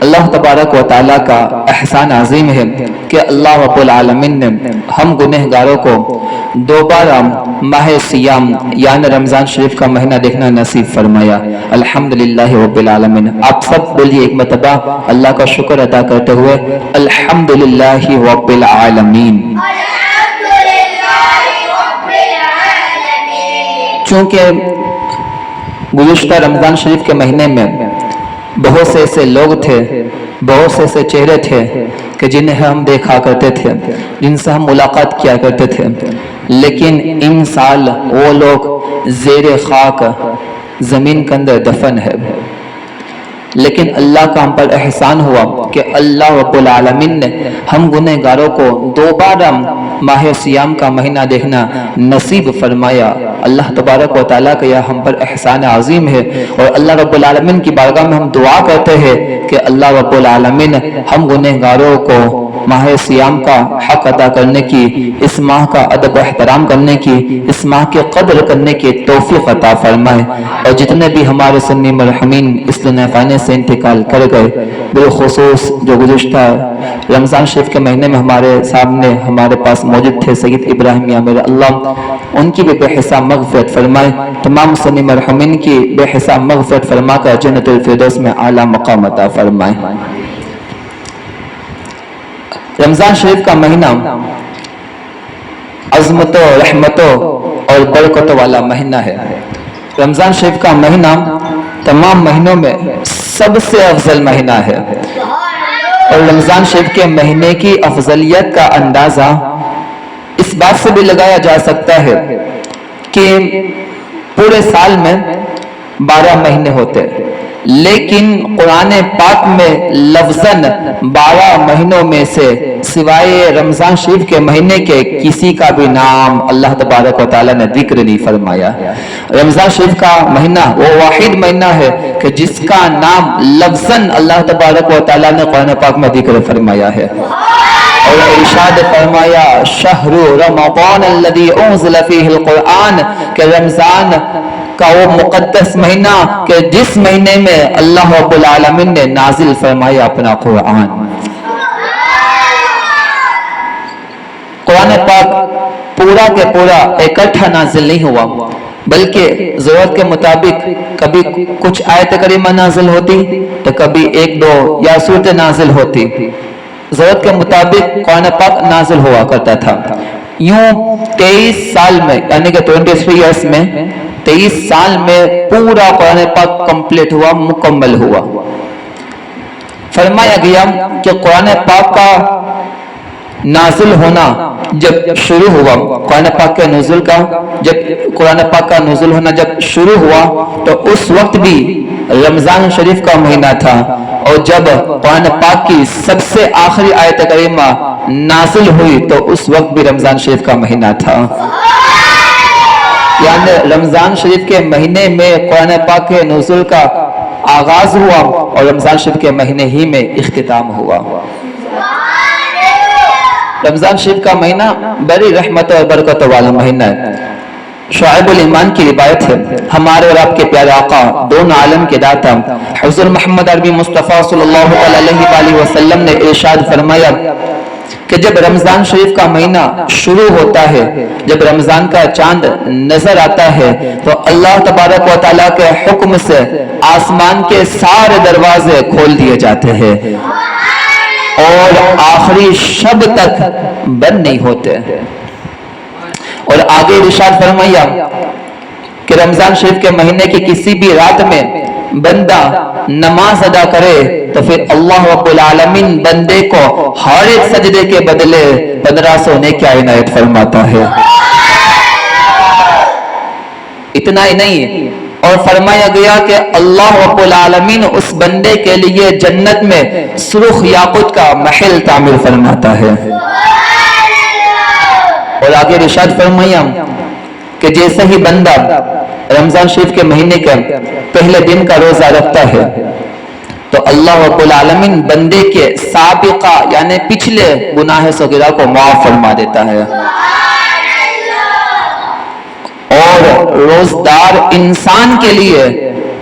اللہ تبارک و تعالیٰ کا احسان عظیم ہے کہ اللہ رب العالمین نے ہم گنہگاروں کو دوبارہ ماہ سیام یعنی رمضان شریف کا مہینہ دیکھنا نصیب فرمایا۔ الحمدللہ رب العالمین۔ آپ سب بولیے ایک مرتبہ اللہ کا شکر ادا کرتے ہوئے الحمدللہ رب العالمین۔ چونکہ گزشتہ رمضان شریف کے مہینے میں بہت سے ایسے لوگ تھے، بہت سے ایسے چہرے تھے کہ جنہیں ہم دیکھا کرتے تھے، جن سے ہم ملاقات کیا کرتے تھے، لیکن ان سال وہ لوگ زیر خاک زمین کے اندر دفن ہے۔ لیکن اللہ کا ہم پر احسان ہوا کہ اللہ رب العالمین نے ہم گنہگاروں کو دوبارہ ماہ سیام کا مہینہ دیکھنا نصیب فرمایا۔ اللہ تبارک و تعالیٰ کا یہ ہم پر احسان عظیم ہے، اور اللہ رب العالمین کی بارگاہ میں ہم دعا کرتے ہیں کہ اللہ رب العالمین ہم گنہگاروں کو ماہ سیام کا حق ادا کرنے کی، اس ماہ کا ادب و احترام کرنے کی، اس ماہ کے قدر کرنے کی توفیق عطا فرمائے۔ اور جتنے بھی ہمارے سنی مرحومین اس دنیا فانی سے انتقال کر گئے، بالخصوص جو گزشتہ رمضان شریف کے مہینے میں ہمارے سامنے ہمارے پاس موجود تھے سید ابراہیم یامر، اللہ ان کی بھی بے حساب مغفرت فرمائے، تمام سنی مرحومین کی بے حساب مغفرت فرما کر جنت الفردوس میں اعلیٰ مقام عطا فرمائے۔ رمضان شریف کا مہینہ عظمتوں، رحمتوں اور برکتوں والا مہینہ ہے۔ رمضان شریف کا مہینہ تمام مہینوں میں سب سے افضل مہینہ ہے، اور رمضان شریف کے مہینے کی افضلیت کا اندازہ اس بات سے بھی لگایا جا سکتا ہے کہ پورے سال میں 12 مہینے ہوتے، لیکن قرآن پاک میں لفظاً 12 مہینوں میں سے سوائے رمضان شریف کے مہینے کے کسی کا بھی نام اللہ تبارک و تعالیٰ نے ذکر نہیں فرمایا۔ رمضان شریف کا مہینہ وہ واحد مہینہ ہے کہ جس کا نام لفظاً اللہ تبارک و تعالیٰ نے قرآن پاک میں ذکر فرمایا ہے، اور ارشاد فرمایا شہر رمضان الذی انزل فیہ القرآن، کہ رمضان کا وہ مقدس مہینہ کہ جس مہینے میں اللہ رب العالمین نے نازل فرمایا اپنا قرآن۔ قرآن پاک پورا کے پورا اکٹھا نازل نہیں ہوا، بلکہ ضرورت کے مطابق کبھی کچھ آیت کریمہ نازل ہوتی تو کبھی 1-2 یا سورت نازل ہوتی، ضرورت کے مطابق قرآن پاک نازل ہوا کرتا تھا۔ یوں 23 سال میں یعنی کہ 23 ایئرس میں 23 سال میں پورا قرآن پاک کمپلیٹ ہوا، مکمل ہوا۔ فرمایا گیا کہ قرآن پاک کا نازل ہونا جب شروع ہوا، قرآن پاک کے نزول کا جب قرآن پاک کا نزول ہونا جب شروع ہوا تو اس وقت بھی رمضان شریف کا مہینہ تھا، اور جب قرآن پاک کی سب سے آخری آیت کریمہ نازل ہوئی تو اس وقت بھی رمضان شریف کا مہینہ تھا۔ یعنی رمضان شریف کے مہینے میں قرآن پاک کے نزول کا آغاز ہوا اور رمضان شریف کے مہینے ہی میں اختتام ہوا۔ رمضان شریف کا مہینہ بڑی رحمت اور برکت والا مہینہ ہے۔ شعیب الایمان کی روایت ہے، ہمارے اور آپ کے پیارے آقا دونوں عالم کے داتا حضور محمد عربی مصطفیٰ صلی اللہ علیہ وآلہ وسلم نے ارشاد فرمایا کہ جب رمضان شریف کا مہینہ شروع ہوتا ہے، جب رمضان کا چاند نظر آتا ہے تو اللہ تبارک و تعالیٰ کے حکم سے آسمان کے سارے دروازے کھول دیے جاتے ہیں اور آخری شب تک بند نہیں ہوتے۔ اور آگے ارشاد فرمایا کہ رمضان شریف کے مہینے کی کسی بھی رات میں بندہ نماز ادا کرے تو پھر اللہ رب العالمین بندے کو ہر ایک سجدے کے بدلے 1500 نیکیاں عنایت فرماتا ہے۔ اتنا ہی نہیں، اور فرمایا گیا کہ اللہ رب العالمین اس بندے کے لیے جنت میں سرخ یاقوت کا محل تعمیر فرماتا ہے۔ اور آگے ارشاد فرمایا کہ جیسے ہی بندہ رمضان شریف کے مہینے کے پہلے دن کا روزہ رکھتا ہے تو اللہ رب العالمین بندے کے سابقہ یعنی پچھلے گناہ صغیرہ کو معاف فرما دیتا ہے، اور روزدار انسان کے لیے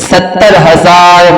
70,000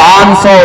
500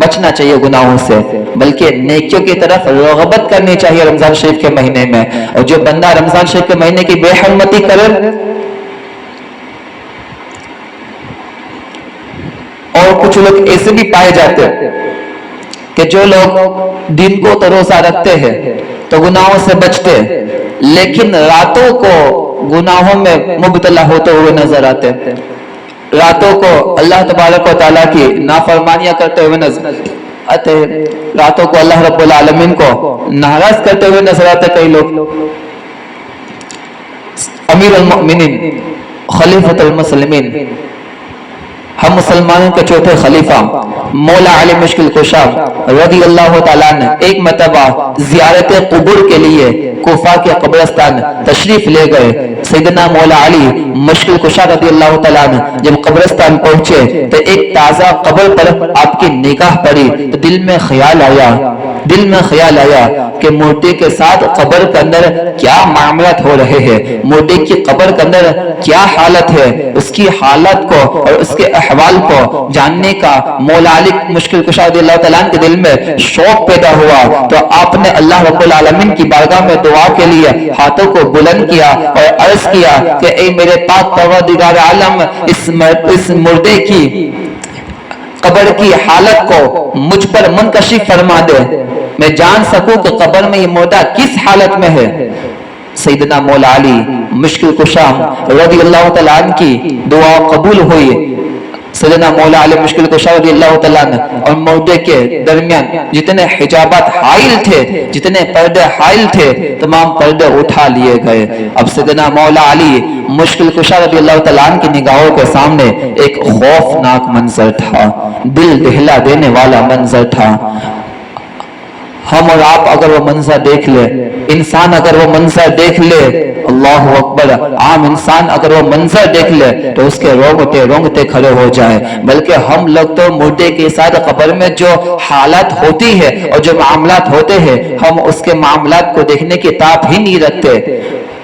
بچنا چاہیے گناہوں سے، بلکہ نیکیوں کی طرف رغبت کرنی چاہیے رمضان شریف کے مہینے میں۔ اور جو بندہ رمضان شریف کے مہینے کی بے حرمتی کرے اور کچھ لوگ ایسے بھی پائے جاتے ہیں کہ جو لوگ دن کو تو روزہ رکھتے ہیں تو گناہوں سے بچتے لیکن راتوں کو گناہوں میں مبتلا ہوتے ہوئے نظر آتے، راتوں کو اللہ تبارک و تعالیٰ کی نافرمانیاں کرتے ہوئے نظر آتے، راتوں کو اللہ رب العالمین کو ناراض کرتے ہوئے نظر آتے کئی لوگ۔ امیر المؤمنین خلیفۃ المسلمین، ہم مسلمانوں کے چوتھے خلیفہ مولا علی مشکل کشا رضی اللہ تعالیٰ نے ایک مرتبہ زیارت قبور کے لیے کوفہ کے قبرستان تشریف لے گئے۔ سیدنا مولا علی مشکل کشا رضی اللہ تعالیٰ نے جب قبرستان پہنچے تو ایک تازہ قبر پر آپ کی نگاہ پڑی تو دل میں خیال آیا کہ مردے کے ساتھ قبر کے اندر کیا معاملات ہو رہے ہیں، مردے کی قبر کے اندر کیا حالت ہے، اس کی حالت کو اور اس کے احوال کو جاننے کا مولا علی مشکل کشا رضی اللہ تعالیٰ کے دل میں شوق پیدا ہوا۔ تو آپ نے اللہ رب العالمین کی بارگاہ میں دعا کے لیے ہاتھوں کو بلند کیا اور عرض کیا کہ اے میرے پاک پروردگار عالم، اس مردے کی قبر کی حالت کو مجھ پر منکشف فرما دے، میں جان سکوں کہ قبر میں یہ مردہ کس حالت میں ہے۔ سیدنا مولا علی مشکل کشا رضی اللہ تعالیٰ عنہ کی دعا قبول ہوئی۔ سیدنا مولا علی مشکل کشا رضی اللہ تعالیٰ عنہ اور مردے کے درمیان جتنے حجابات حائل تھے، جتنے پردے حائل تھے، تمام پردے اٹھا لیے گئے۔ اب سیدنا مولا علی مشکل کشا رضی اللہ تعالیٰ عنہ کی نگاہوں کے سامنے ایک خوفناک منظر تھا، دل دہلا دینے والا منظر تھا۔ ہم اور آپ اگر وہ منظر دیکھ لے، انسان اگر وہ منظر دیکھ لے، اللہ اکبر، عام انسان اگر وہ منظر دیکھ لے تو اس کے رونگٹے کھڑے ہو جائیں۔ بلکہ ہم لوگ تو مردے کے ساتھ قبر میں جو حالات ہوتی ہے اور جو معاملات ہوتے ہیں، ہم اس کے معاملات کو دیکھنے کی طاقت ہی نہیں رکھتے۔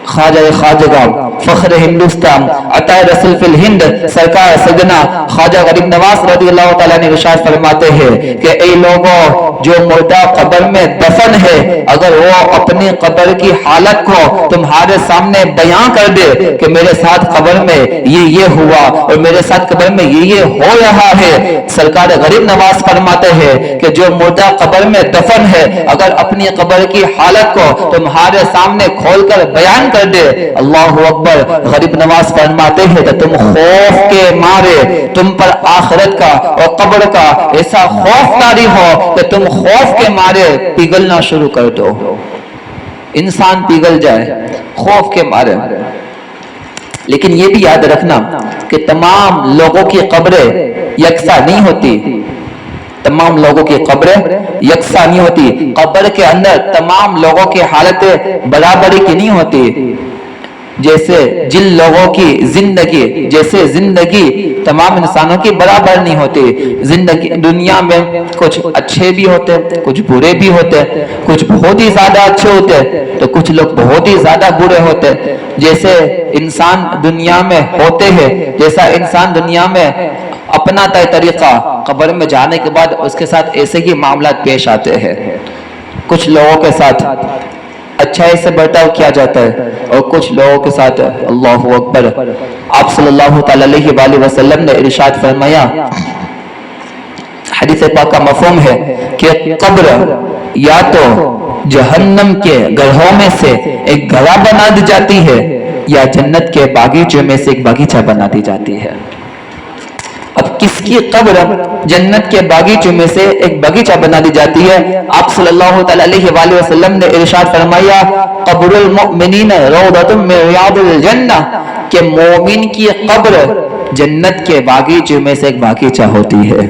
خواجہ خواجگاں فخر ہندوستان عطا رسول فی الہند سرکار سیدنا خواجہ غریب نواز رضی اللہ تعالیٰ نے ارشاد فرماتے ہیں کہ اے لوگوں، جو مردہ قبر میں دفن ہے، اگر وہ اپنی قبر کی حالت کو تمہارے سامنے بیان کر دے کہ میرے ساتھ قبر میں یہ ہوا اور میرے ساتھ قبر میں یہ ہو رہا ہے، سرکار غریب نواز فرماتے ہیں کہ جو مردہ قبر میں دفن ہے، اگر اپنی قبر کی حالت کو تمہارے سامنے کھول کر بیان کر دے، اللہ اکبر، غریب نواز فرماتے ہیں کہ تم خوف کے مارے، تم پر آخرت کا اور قبر کا ایسا خوف طاری ہو کہ تم خوف کے مارے پگھلنا شروع کر دو، انسان پگھل جائے خوف کے مارے۔ لیکن یہ بھی یاد رکھنا کہ تمام لوگوں کی قبریں یکساں نہیں ہوتی، تمام لوگوں کی قبریں یکساں نہیں ہوتی، قبر کے اندر تمام لوگوں کی حالتیں برابری کی نہیں ہوتی۔ جیسے جن لوگوں کی زندگی تمام انسانوں کی برابر نہیں ہوتی، زندگی دنیا میں کچھ اچھے بھی ہوتے، کچھ برے بھی ہوتے، کچھ بہت ہی زیادہ اچھے ہوتے تو کچھ لوگ بہت ہی زیادہ برے ہوتے۔ جیسے انسان دنیا میں ہوتے ہیں، جیسا انسان دنیا میں اپنا طریقہ، قبر میں جانے کے بعد اس کے ساتھ ایسے ہی معاملات پیش آتے ہیں۔ کچھ لوگوں کے ساتھ اچھائی سے برتاؤ کیا جاتا ہے اور کچھ لوگوں کے ساتھ اللہ اکبر۔ آپ صلی اللہ تعالی علیہ وآلہ وسلم نے ارشاد فرمایا، حدیث پاک کا مفہوم ہے کہ قبر یا تو جہنم کے گڑھوں میں سے ایک گڑھا بنا دی جاتی ہے یا جنت کے باغیچے میں سے ایک باغیچہ بنا دی جاتی ہے۔ اب کس کی قبر جنت کے باغیچوں میں سے ایک باغیچہ بنا دی جاتی ہے؟ آپ صلی اللہ تعالی علیہ وآلہ وسلم نے ارشاد فرمایا، قبر المؤمنین روضۃ من ریاض الجنہ، کہ مومن کی قبر جنت کے باغیچوں میں سے ایک باغیچہ ہوتی ہے۔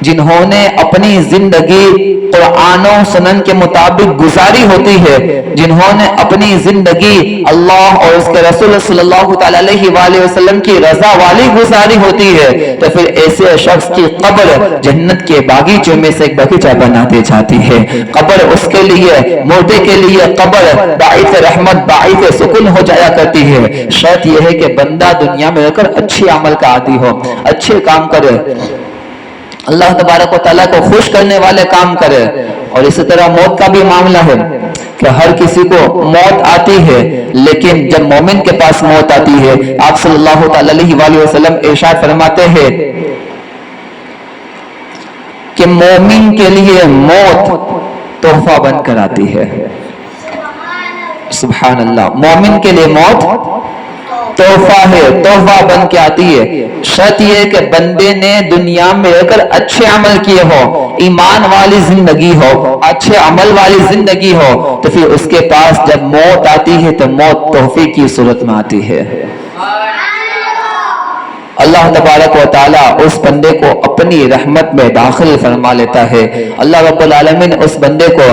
جنہوں نے اپنی زندگی قرآن و سنن کے مطابق گزاری ہوتی ہے، جنہوں نے اپنی زندگی اللہ اور اس کے رسول صلی اللہ تعالی علیہ وآلہ وسلم کی رضا والی گزاری ہوتی ہے، تو پھر ایسے شخص کی قبر جنت کے باغیچوں میں سے ایک باغیچہ بنا دی جاتی ہے۔ قبر اس کے لیے، مردے کے لیے قبر باعث رحمت، باعث سکون ہو جایا کرتی ہے۔ شرط یہ ہے کہ بندہ دنیا میں رہ کر اچھے عمل کا عادی ہو، اچھے کام کرے۔ اللہ تبارک و تعالیٰ کو خوش کرنے والے کام کرے. اور اسی طرح موت کا بھی معاملہ ہے کہ ہر کسی کو موت آتی ہے، لیکن جب مومن کے پاس موت آتی ہے، آپ صلی اللہ تعالی علیہ وآلہ وسلم ارشاد فرماتے ہیں کہ مومن کے لیے موت تحفہ بن کر آتی ہے. سبحان اللہ. مومن کے لیے موت تحفہ ہے، تحفہ بن کے آتی ہے. شرط یہ کہ بندے نے دنیا میں رہ کر اچھے عمل کیے ہو، ایمان والی زندگی ہو، اچھے عمل والی زندگی ہو، تو پھر اس کے پاس جب موت آتی ہے تو موت تحفے کی صورت میں آتی ہے. اللہ تبارک و تعالیٰ اس بندے کو اپنی رحمت میں داخل فرما لیتا ہے. اللہ رب العالمین اس بندے کو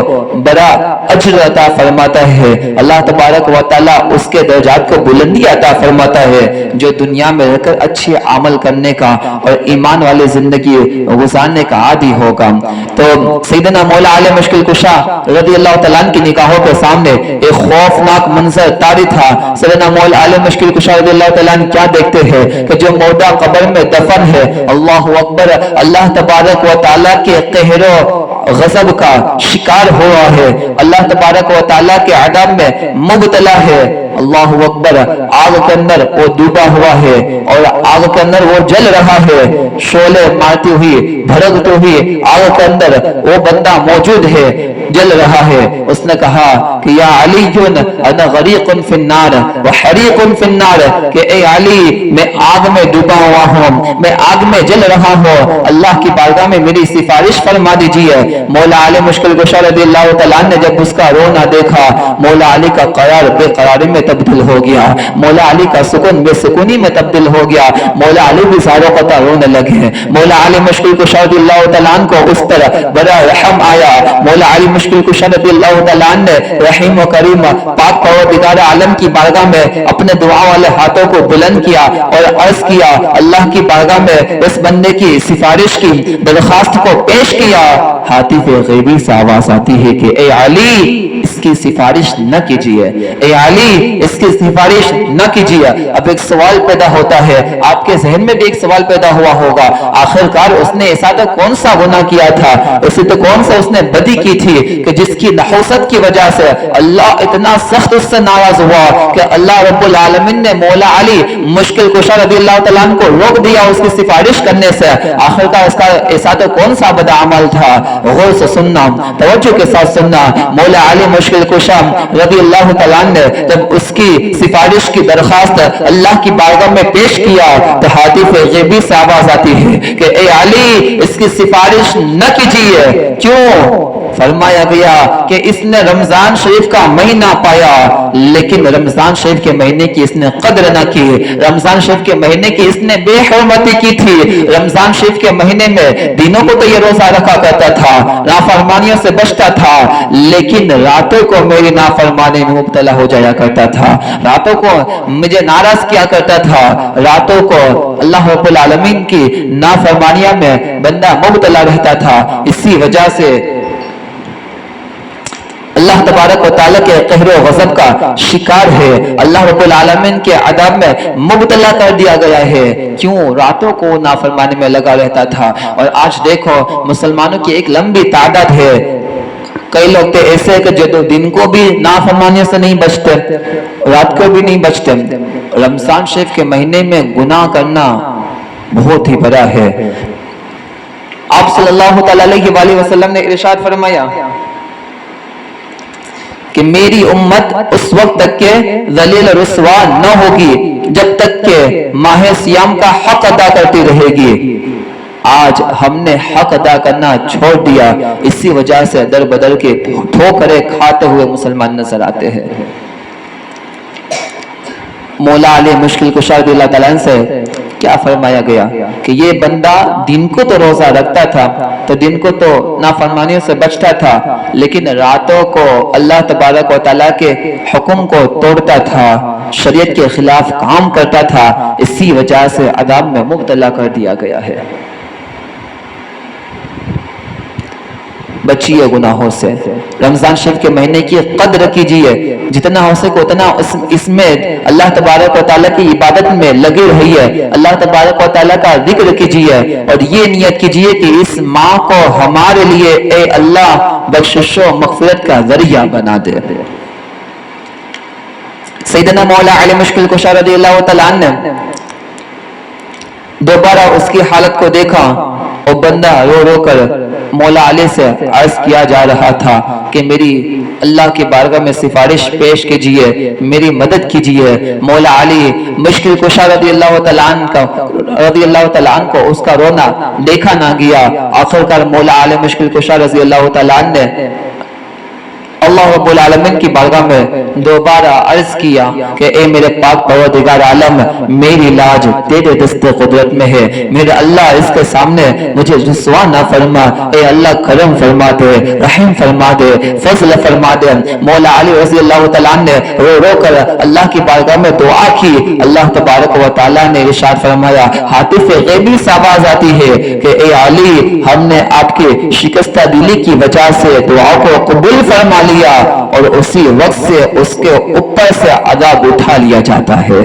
بڑا اجر عطا فرماتا ہے. اللہ تبارک و تعالیٰ اس کے درجات کو بلندی عطا فرماتا ہے جو دنیا میں رہ کر اچھے عمل کرنے کا اور ایمان والی زندگی گزارنے کا عادی ہوگا. تو سیدنا مولا علی مشکل کشا رضی اللہ تعالیٰ عنہ کی نگاہوں کے سامنے ایک خوفناک منظر طاری تھا. سیدنا مولا علی مشکل کشا رضی اللہ تعالیٰ عنہ کیا دیکھتے ہیں کہ جو قبر میں دفن ہے، اللہ اکبر، اللہ تبارک و تعالیٰ کے قہر و غضب کا شکار ہوا ہے، اللہ تبارک و تعالیٰ کے عذاب میں مبتلا ہے. اللہ اکبر. آگ کے اندر وہ ڈوبا ہوا ہے اور آگ کے اندر وہ جل رہا ہے، شعلے مارتی ہوئی، بھڑکتی ہوئی آگ کے اندر وہ بندہ موجود ہے، جل رہا ہے. اس نے کہا کہ یا علی انا غریق فی النار وحریق فی النار، کہ اے علی میں آگ میں ڈوبا ہوا ہوں، میں آگ میں جل رہا ہوں، اللہ کی بارگاہ میں میری سفارش فرما دیجیے. مولا علی مشکل کشا رضی اللہ تعالیٰ نے جب اس کا رونا دیکھا، مولا علی کا قرار بے قراری میں تبدیل ہو گیا، مولا علی کا سکون بے سکونی میں تبدیل ہو گیا. مولا علی بھی زاروں قطع رونے لگے. مولا علی مشکل کشا رضی اللہ تعالیٰ کو اس پر بڑا رحم آیا. مولا علی مشکل کشا رضی اللہ تعالیٰ نے رحیم و کریم پاک پروردگار عالم کی بارگاہ میں اپنے دعا والے ہاتھوں کو بلند کیا اور عرض کیا، اللہ کی بارگاہ میں اس بندے کی سفارش کی درخواست کو پیش کیا. ہاتف غیبی سے آواز آتی ہے کہ اے علی اس کی سفارش نہ کیجیے، اے علی اس کی سفارش نہ کیجیے. اب ایک سوال پیدا ہوتا ہے، آپ کے ذہن میں بھی ایک سوال پیدا ہوا ہوگا، آخرکار اس نے ایسا تو کون سا گناہ کیا تھا، اسے تو کون سا اس نے بدی کی تھی کہ جس کی نحوست کی وجہ سے اللہ اتنا سخت اس سے ناراض ہوا کہ اللہ رب العالمین نے مولا علی مشکل کشا رضی اللہ تعالیٰ کو روک دیا اس کی سفارش کرنے سے. آخرکار اس کا ایسا تو کون سا بد عمل تھا؟ غور سے سننا، توجہ کے ساتھ سننا. مولا علی مشکل کشا رضی اللہ تعالیٰ نے جب اس کی سفارش کی درخواست اللہ کی بارگاہ میں پیش کیا تو ہاتف غیبی سے آواز آتی ہے کہ اے علی اس کی سفارش نہ کیجیے. کیوں؟ فرمایا گیا کہ اس نے رمضان شریف کا مہینہ پایا لیکن رمضان شریف کے مہینے کی اس نے قدر نہ کی، رمضان شریف کے مہینے کی اس نے بے حرمتی کی تھی. رمضان شریف کے مہینے میں دنوں کو تو یہ روزہ رکھا کرتا تھا، نافرمانیوں سے بچتا تھا، لیکن راتوں کو میری نافرمانی میں مبتلا ہو جایا کرتا تھا، راتوں کو مجھے ناراض کیا کرتا تھا، راتوں کو اللہ رب العالمین کی نافرمانیوں میں بندہ مبتلا رہتا تھا. اسی وجہ سے اللہ تبارک و تعالیٰ کے قہر و غضب کا شکار ہے، اللہ رب العالمین کے عذاب میں مبتلا کر دیا گیا ہے. کیوں؟ راتوں کو نافرمانی میں لگا رہتا تھا. اور آج دیکھو مسلمانوں کی ایک لمبی تعداد ہے، کئی لوگ تو ایسے کہ جو دن کو بھی نافرمانیوں سے نہیں بچتے، رات کو بھی نہیں بچتے. رمضان شریف کے مہینے میں گناہ کرنا بہت ہی بڑا ہے. آپ صلی اللہ تعالی علیہ وآلہ وسلم نے ارشاد فرمایا کہ میری امت اس وقت تک کے ذلیل رسوا نہ ہوگی جب تک کہ ماہ سیام کا حق ادا کرتی رہے گی. آج ہم نے حق ادا کرنا چھوڑ دیا، اسی وجہ سے در بدر کے ٹھوکریں کھاتے ہوئے مسلمان نظر آتے ہیں. مولا علی مشکل کشا رضی اللہ تعالیٰ سے کیا فرمایا گیا کہ یہ بندہ دن کو تو روزہ رکھتا تھا، تو دن کو تو نافرمانیوں سے بچتا تھا، لیکن راتوں کو اللہ تبارک و تعالیٰ کے حکم کو توڑتا تھا، شریعت کے خلاف کام کرتا تھا، اسی وجہ سے عذاب میں مبتلا کر دیا گیا ہے. بچیے گناہوں سے، رمضان شریف کے مہینے کی قدر کیجیے. جتنا ہو سکے اتنا اس میں اللہ تبارک و تعالیٰ کی عبادت میں لگے رہیے, اللہ تبارک و تعالیٰ کا ذکر کیجیے, اور یہ نیت کیجیے کہ اس ماہ کو ہمارے لیے اے اللہ بخشش و مغفرت کا ذریعہ بنا دے. سیدنا مولا علی مشکل کشا رضی اللہ تعالیٰ عنہ نے دوبارہ اس کی حالت کو دیکھا, وہ بندہ رو رو کر مولا علی سے عرض کیا جا رہا تھا کہ میری اللہ کی بارگاہ میں سفارش پیش کیجئے, میری مدد کیجئے. مولا علی مشکل کشا رضی اللہ تعالیٰ عنہ کو اس کا رونا دیکھا نہ گیا. آخرکار مولا علی مشکل کشا رضی اللہ تعالیٰ عنہ نے اللہ رب العالمین کی بارگاہ میں دوبارہ عرض کیا کہ اے میرے پاک پروردگار عالم, میری لاج تیرے دست قدرت میں ہے, میرے اللہ اس کے سامنے مجھے رسوا نہ فرما, اے اللہ کرم فرما دے, رحم فرما دے, فضل فرما دے. مولا علی رضی اللہ تعالیٰ نے رو رو کر اللہ کی بارگاہ میں دعا کی. اللہ تبارک و تعالیٰ نے ارشاد فرمایا, ہاتف غیبی سے آواز آتی ہے کہ اے علی, ہم نے آپ کی شکستہ دلی کی وجہ سے دعا کو قبول فرما لیا, اور اسی وقت سے اس کے اوپر سے عذاب اٹھا لیا جاتا ہے.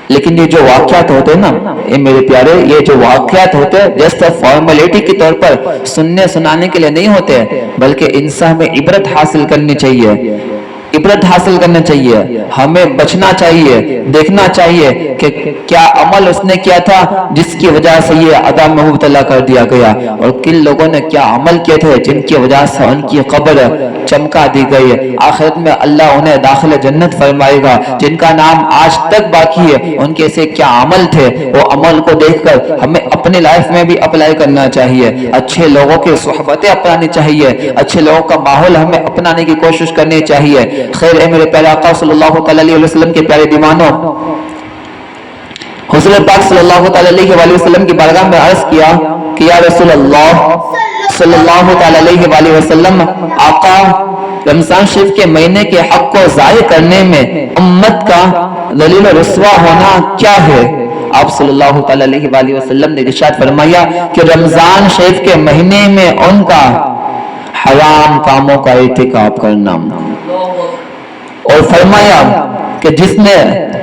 لیکن یہ جو واقعات ہوتے ہیں نا اے میرے پیارے, یہ جو واقعات ہوتے ہیں جیسے فارمیلٹی کے طور پر سننے سنانے کے لیے نہیں ہوتے, بلکہ انسان میں عبرت حاصل کرنی چاہیے, عبرت حاصل کرنا چاہیے. ہمیں بچنا چاہیے, دیکھنا چاہیے کہ کیا عمل اس نے کیا تھا جس کی وجہ سے یہ عذاب میں مبتلا کر دیا گیا, اور کن لوگوں نے کیا عمل کیے تھے جن کی وجہ سے ان کی قبر چمکا دی گئی. آخرت میں اللہ انہیں داخل جنت فرمائے گا. جن کا نام آج تک باقی ہے ان کے سے کیا عمل تھے, وہ عمل کو دیکھ کر ہمیں اپنی لائف میں بھی اپلائی کرنا چاہیے. اچھے لوگوں کی صحبتیں اپنانی چاہیے, اچھے لوگوں کا ماحول ہمیں اپنانے کی کوشش کرنی چاہیے. خیر, اے میرے پیارے آقا صلی اللہ تعالی علیہ وسلم کے پیارے دیوانوں, حضور پاک صلی اللہ تعالی علیہ وسلم کی بارگاہ میں عرض کیا کہ یا رسول اللہ صلی اللہ تعالی علیہ وسلم, آقا رمضان شریف کے مہینے کے حق کو ضائع کرنے میں امت کا ذلیل و رسوا ہونا کیا ہے. آپ صلی اللہ تعالی علیہ وسلم نے ارشاد فرمایا کہ رمضان شریف کے مہینے میں ان کا حرام کاموں کا ارتکاب کرنا, اور فرمایا کہ جس نے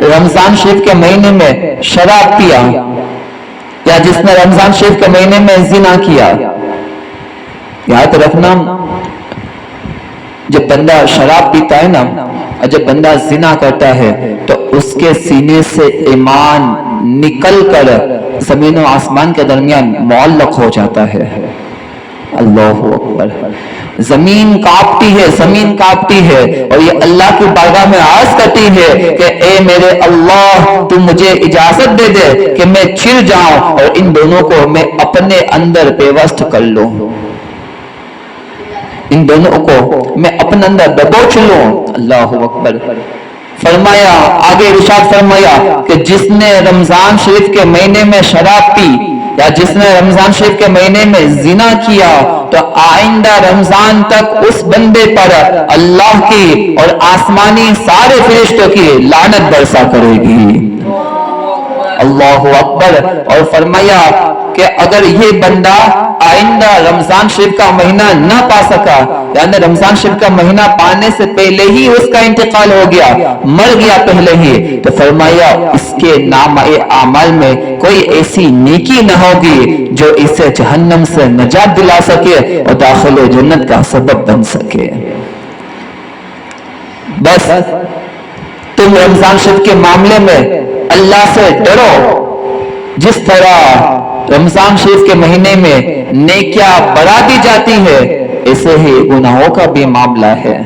رمضان شریف کے مہینے میں شراب پیا, یا جس نے رمضان شریف کے مہینے میں زنا کیا. یاد رکھنا, جب بندہ شراب پیتا ہے نا, اور جب بندہ زنا کرتا ہے تو اس کے سینے سے ایمان نکل کر زمین و آسمان کے درمیان معلق ہو جاتا ہے. اللہ اکبر. زمین کانپتی ہے, زمین کانپتی ہے, اور یہ اللہ کی بارگاہ میں عرض کرتی ہے کہ اے میرے اللہ, تو مجھے اجازت دے دے کہ میں چھڑ جاؤں اور ان دونوں کو میں اپنے اندر پیوست کر لوں, ان دونوں کو میں اپنے اندر دبوچ لوں. اللہ اکبر. فرمایا, آگے ارشاد فرمایا کہ جس نے رمضان شریف کے مہینے میں شراب پی, یا جس نے رمضان شریف کے مہینے میں زنا کیا, تو آئندہ رمضان تک اس بندے پر اللہ کی اور آسمانی سارے فرشتوں کی لعنت برسا کرے گی. اللہ اکبر. اور فرمایا کہ اگر یہ بندہ آئندہ رمضان شریف کا مہینہ نہ پا سکا, یعنی رمضان شریف کا مہینہ پانے سے پہلے ہی اس کا انتقال ہو گیا, مر گیا پہلے ہی, تو فرمایا اس کے نامہ اعمال میں کوئی ایسی نیکی نہ ہوگی جو اسے جہنم سے نجات دلا سکے اور داخل جنت کا سبب بن سکے. بس تم رمضان شریف کے معاملے میں اللہ سے ڈرو. جس طرح رمضان شریف کے مہینے میں نیکیاں بڑھا دی جاتی ہے, ایسے ہی گناہوں کا بھی معاملہ ہے.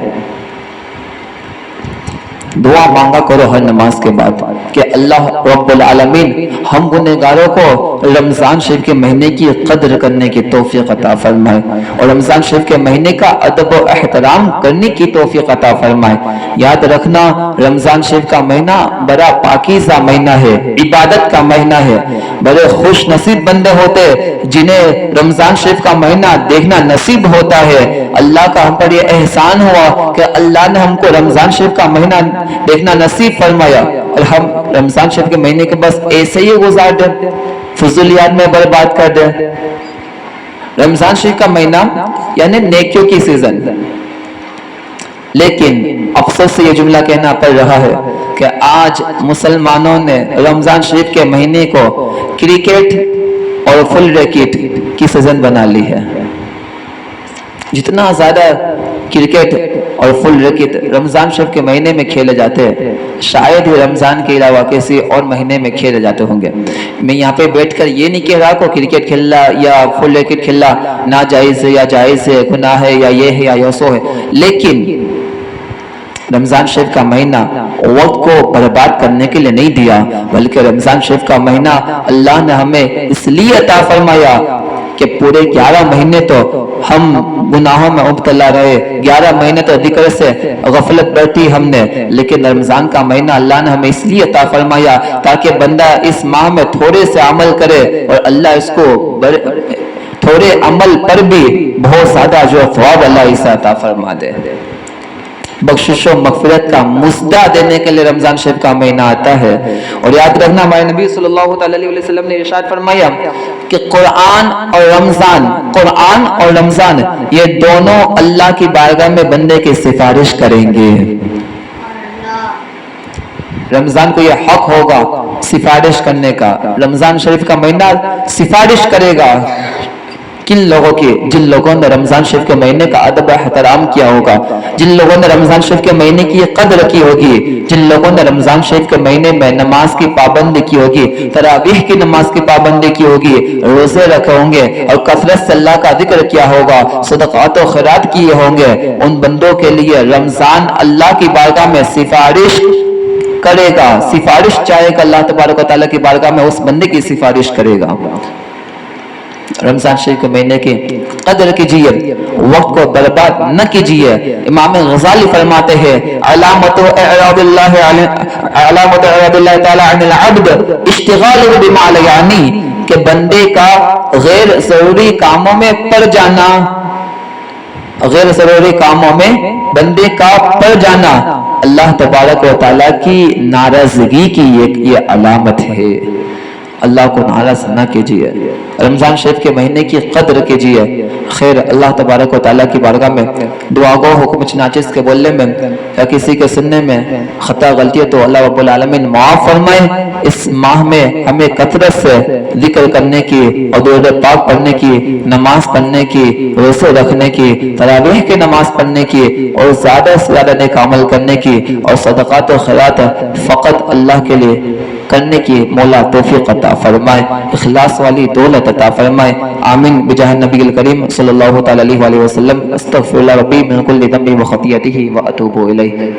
دعا مانگا کرو ہر نماز کے بعد کہ اللہ رب العالمین ہم گنہگاروں کو رمضان شریف کے مہینے کی قدر کرنے کی توفیق عطا فرمائے, اور رمضان شریف کے مہینے کا ادب و احترام کرنے کی توفیق عطا فرمائے. یاد رکھنا, رمضان شریف کا مہینہ بڑا پاکیزہ مہینہ ہے, عبادت کا مہینہ ہے. بڑے خوش نصیب بندے ہوتے جنہیں رمضان شریف کا مہینہ دیکھنا نصیب ہوتا ہے. اللہ کا ہم پر یہ احسان ہوا کہ اللہ نے ہم کو رمضان شریف کا مہینہ دیکھنا نصیب فرمایا, اور ہم رمضان شریف کے مہینے کے بس ایسے ہی گزار دیں, فضولیات میں برباد کر دیں. رمضان شریف کا مہینہ یعنی نیکیوں کی سیزن، لیکن افسوس سے یہ جملہ کہنا پڑ رہا ہے کہ آج مسلمانوں نے رمضان شریف کے مہینے کو کرکٹ اور فل ریکٹ کی سیزن بنا لی ہے۔ جتنا زیادہ کرکٹ اور فل ریکٹ رمضان شریف کے مہینے میں کھیلے جاتے ہیں، شاید ہی رمضان کے علاوہ کسی اور مہینے میں کھیلے جاتے ہوں گے۔ میں یہاں پہ بیٹھ کر یہ نہیں کہہ رہا کہ کرکٹ کھیلنا یا فل ریکٹ کھیلنا ناجائز ہے یا جائز ہے، گناہ ہے یا یہ ہے یا یوسو ہے، لیکن رمضان شریف کا مہینہ وقت کو برباد کرنے کے لیے نہیں دیا، بلکہ رمضان شریف کا مہینہ اللہ نے ہمیں اس لیے عطا فرمایا کہ پورے 11 مہینے تو ہم گناہوں میں مبتلا رہے، 11 مہینے تو ذکر سے غفلت برتی ہم نے، لیکن رمضان کا مہینہ اللہ نے ہمیں اس لیے عطا فرمایا تاکہ بندہ اس ماہ میں تھوڑے سے عمل کرے اور اللہ اس کو تھوڑے عمل پر بھی بہت زیادہ جو ثواب اللہ اسے عطا فرما دے۔ بخشش و مغفرت کا مزدہ دینے کے لیے رمضان شریف کا مہینہ آتا ہے۔ اور یاد رکھنا ہمارے نبی صلی اللہ علیہ وسلم نے ارشاد فرمایا کہ قرآن اور رمضان یہ دونوں اللہ کی بارگاہ میں بندے کی سفارش کریں گے۔ رمضان کو یہ حق ہوگا سفارش کرنے کا، رمضان شریف کا مہینہ سفارش کرے گا کن لوگوں کی؟ جن لوگوں نے رمضان شریف کے مہینے کا ادب و احترام کیا ہوگا، جن لوگوں نے رمضان شریف کے مہینے کی قدر کی ہوگی، جن لوگوں نے رمضان شریف کے مہینے میں نماز کی پابندی کی ہوگی، تراویح کی نماز کی پابندی کی ہوگی، روزے رکھے ہوں گے اور کثرت سے اللہ کا ذکر کیا ہوگا، صدقات و خیرات کیے ہوں گے، ان بندوں کے لیے رمضان اللہ کی بارگاہ میں سفارش کرے گا، سفارش چاہے گا، اللہ تبارک و تعالیٰ کی بارگاہ میں اس بندے کی سفارش کرے گا۔ رمضان شریف کے مہینے کی قدر کیجیے، وقت کو برباد نہ کیجیے۔ امام غزالی فرماتے ہیں علامت اعراض اللہ تعالی عن العبد اشتغال بما لا یعنی، کہ بندے کا غیر ضروری کاموں میں پڑ جانا، غیر ضروری کاموں میں بندے کا پڑ جانا اللہ تبارک و تعالیٰ کی ناراضگی کی یہ علامت ہے۔ اللہ کو ناراض نہ کیجیے، رمضان شریف کے مہینے کی قدر کیجیے۔ خیر اللہ تبارک و تعالیٰ کی بارگاہ میں دعا گو حکم چنانچہ کے بولنے میں یا کسی کے سننے میں خطا غلطی ہے تو اللہ رب العالمین معاف فرمائے۔ اس ماہ میں ہمیں کثرت سے ذکر کرنے کی اور درود پاک پڑھنے کی، نماز پڑھنے کی، روزے رکھنے کی، تراویح کی نماز پڑھنے کی اور زیادہ سے زیادہ نیک عمل کرنے کی اور صدقات و خیرات فقط اللہ کے لیے کرنے کی مولا توفیق عطا فرمائے، اخلاص والی دولت عطا فرمائے۔ آمین بجاہ نبی الکریم صلی اللہ تعالی علیہ وسلم۔ استغفر اللہ ربی من کل ذنب و خطیئتہ و اتوب الیہ۔